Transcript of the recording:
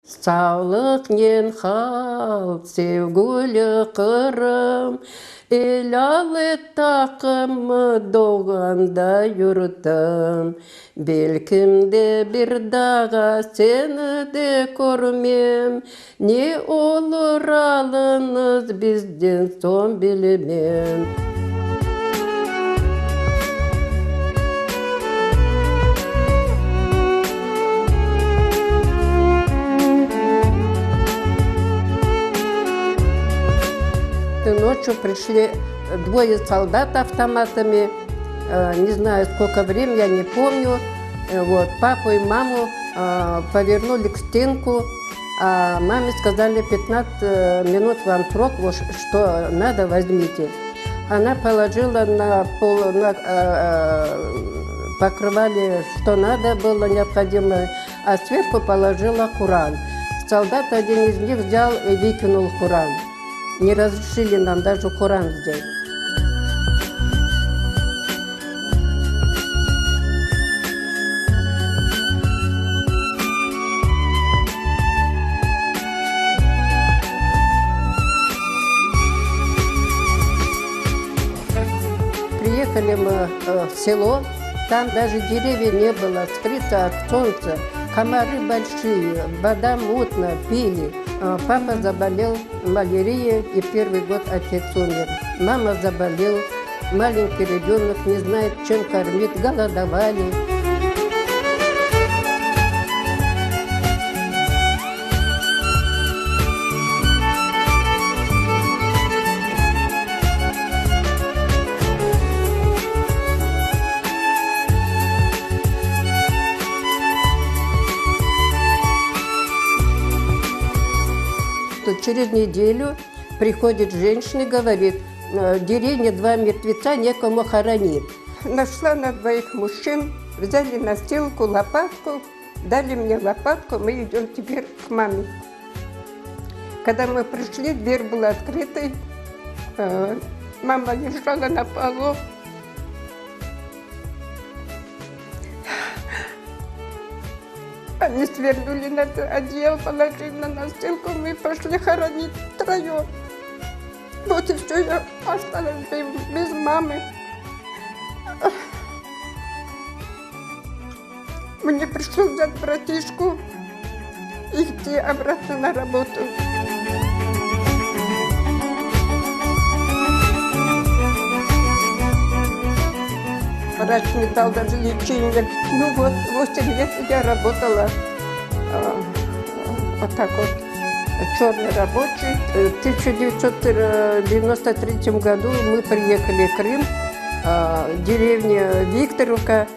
Sağlıknen hal, sevgili Kırım, el alı takımı doğanda yurtım. Belkim de bir dağa seni de görmem, ne olur alınız bizden son bilemem. Ночью пришли двое солдат автоматами, не знаю сколько времени, я не помню. Вот, папу и маму повернули к стенку, а маме сказали 15 минут вам срок, вот, что надо, возьмите. Она положила на пол, покрывали, что надо было необходимо, а сверху положила Коран. Солдат один из них взял и выкинул Коран. Не разрешили нам даже Коран взять. Приехали мы в село, там даже деревьев не было, скрыто от солнца, комары большие, вода мутная, пили. Папа заболел малярией, и первый год отец умер. Мама заболела, маленький ребенок, не знает, чем кормить, голодовали. Через неделю приходит женщина и говорит, в деревне 2 мертвеца, некому хоронить. Нашла на 2 мужчин, взяли настилку, лопатку, дали мне лопатку, мы идем теперь к маме. Когда мы пришли, дверь была открытой, мама лежала на полу. Они свернули на одеяло, положили на настилку, мы пошли хоронить втроем. Вот и все, я осталась без мамы. Мне пришлось взять братишку и идти обратно на работу. Врач мне дал даже лечение. Ну вот, 8 лет я работала вот так вот, черный рабочий. В 1993 году мы приехали в Крым, деревня Викторовка.